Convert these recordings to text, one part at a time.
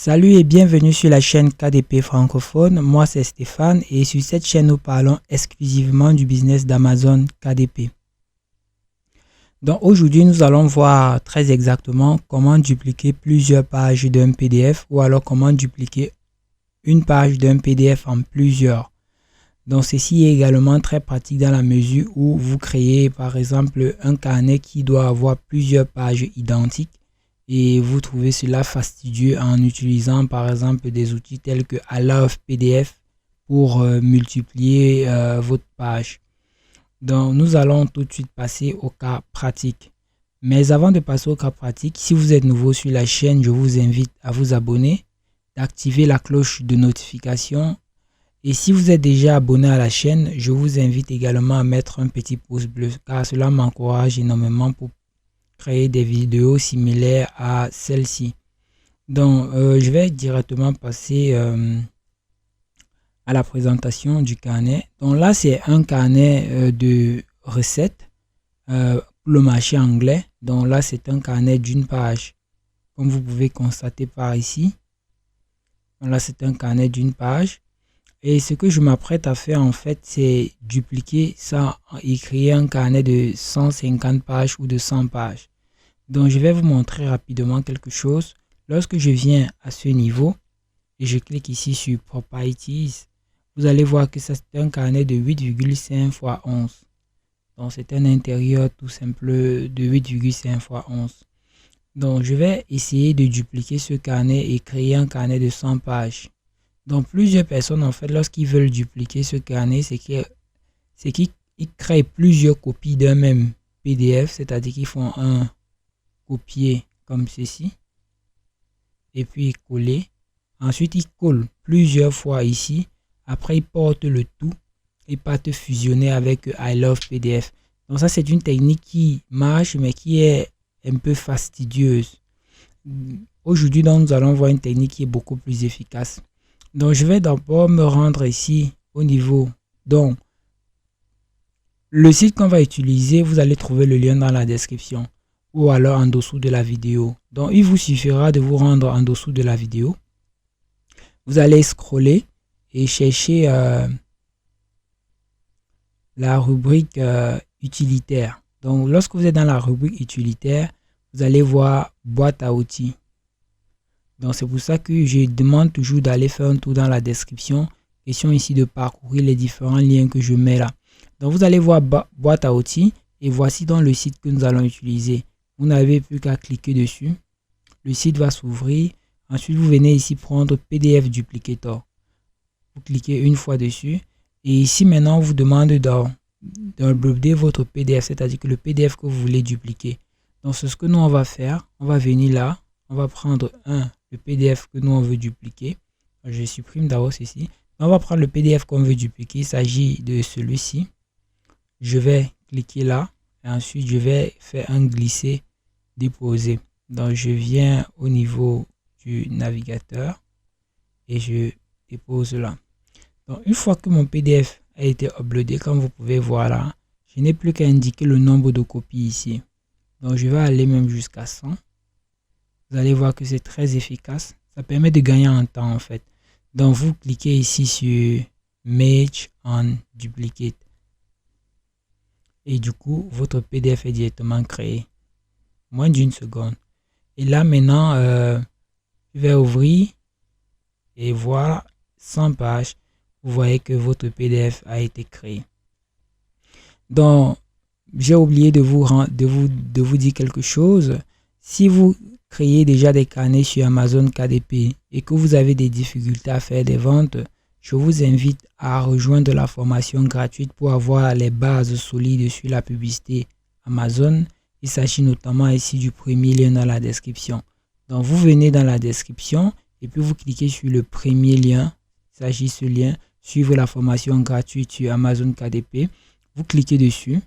Salut et bienvenue sur la chaîne KDP francophone. Moi c'est Stéphane et sur cette chaîne nous parlons exclusivement du business d'Amazon KDP. Donc aujourd'hui nous allons voir très exactement comment dupliquer plusieurs pages d'un PDF ou alors comment dupliquer une page d'un PDF en plusieurs. Donc ceci est également très pratique dans la mesure où vous créez par exemple un carnet qui doit avoir plusieurs pages identiques. Et vous trouvez cela fastidieux en utilisant par exemple des outils tels que I Love PDF pour multiplier votre page. Donc nous allons tout de suite passer au cas pratique. Mais avant de passer au cas pratique, si vous êtes nouveau sur la chaîne, je vous invite à vous abonner, d'activer la cloche de notification. Et si vous êtes déjà abonné à la chaîne, je vous invite également à mettre un petit pouce bleu car cela m'encourage énormément pour créer des vidéos similaires à celle-ci. Donc je vais directement passer à la présentation du carnet. Donc là c'est un carnet de recettes pour le marché anglais. Donc là c'est un carnet d'une page, comme vous pouvez constater par ici. Donc là c'est un carnet d'une page. Et ce que je m'apprête à faire en fait, c'est dupliquer ça et créer un carnet de 150 pages ou de 100 pages. Donc je vais vous montrer rapidement quelque chose. Lorsque je viens à ce niveau et je clique ici sur Properties, vous allez voir que ça c'est un carnet de 8,5 x 11. Donc c'est un intérieur tout simple de 8,5 x 11. Donc je vais essayer de dupliquer ce carnet et créer un carnet de 100 pages. Donc plusieurs personnes en fait lorsqu'ils veulent dupliquer ce carnet, c'est qu'ils créent plusieurs copies d'un même PDF, c'est-à-dire qu'ils font un copier comme ceci et puis coller. Ensuite ils collent plusieurs fois ici. Après ils portent le tout et partent fusionner avec I Love PDF. Donc ça c'est une technique qui marche mais qui est un peu fastidieuse. Aujourd'hui donc nous allons voir une technique qui est beaucoup plus efficace. Donc je vais d'abord me rendre ici au niveau. Donc le site qu'on va utiliser, vous allez trouver le lien dans la description ou alors en dessous de la vidéo. Donc il vous suffira de vous rendre en dessous de la vidéo. Vous allez scroller et chercher la rubrique utilitaire. Donc lorsque vous êtes dans la rubrique utilitaire, vous allez voir boîte à outils. Donc c'est pour ça que je demande toujours d'aller faire un tour dans la description. Question ici de parcourir les différents liens que je mets là. Donc vous allez voir boîte à outils et voici donc le site que nous allons utiliser. Vous n'avez plus qu'à cliquer dessus. Le site va s'ouvrir. Ensuite, vous venez ici prendre PDF Duplicator. Vous cliquez une fois dessus. Et ici, maintenant, on vous demande d'uploader votre PDF, c'est-à-dire que le PDF que vous voulez dupliquer. Donc, c'est ce que nous, on va faire. On va venir là. On va prendre le PDF que nous, on veut dupliquer. Je supprime d'abord ceci. On va prendre le PDF qu'on veut dupliquer. Il s'agit de celui-ci. Je vais cliquer là. Et ensuite, je vais faire un glisser déposer. Donc, je viens au niveau du navigateur et je dépose là. Donc, une fois que mon PDF a été uploadé, comme vous pouvez voir là, je n'ai plus qu'à indiquer le nombre de copies ici. Donc, je vais aller même jusqu'à 100. Vous allez voir que c'est très efficace. Ça permet de gagner en temps en fait. Donc, vous cliquez ici sur Merge and Duplicate. Et du coup, votre PDF est directement créé. Moins d'une seconde. Et là, maintenant, je vais ouvrir et voir 100 pages. Vous voyez que votre PDF a été créé. Donc, j'ai oublié de vous dire quelque chose. Si vous créez déjà des carnets sur Amazon KDP et que vous avez des difficultés à faire des ventes, je vous invite à rejoindre la formation gratuite pour avoir les bases solides sur la publicité Amazon. Il s'agit notamment ici du premier lien dans la description. Donc vous venez dans la description et puis vous cliquez sur le premier lien. Il s'agit de ce lien. Suivre la formation gratuite sur Amazon KDP. Vous cliquez dessus.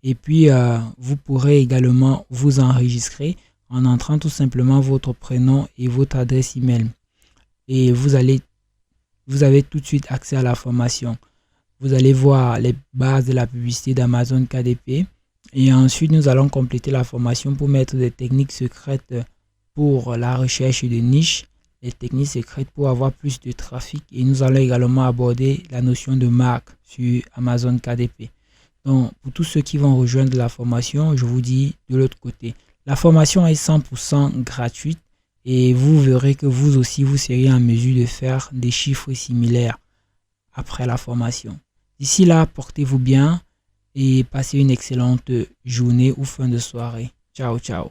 Et puis vous pourrez également vous enregistrer en entrant tout simplement votre prénom et votre adresse email. Et vous avez tout de suite accès à la formation. Vous allez voir les bases de la publicité d'Amazon KDP. Et ensuite, nous allons compléter la formation pour mettre des techniques secrètes pour la recherche de niche, les techniques secrètes pour avoir plus de trafic, et nous allons également aborder la notion de marque sur Amazon KDP. Donc, pour tous ceux qui vont rejoindre la formation, je vous dis de l'autre côté, la formation est 100% gratuite et vous verrez que vous aussi, vous serez en mesure de faire des chiffres similaires après la formation. D'ici là, portez-vous bien et passez une excellente journée ou fin de soirée. Ciao, ciao.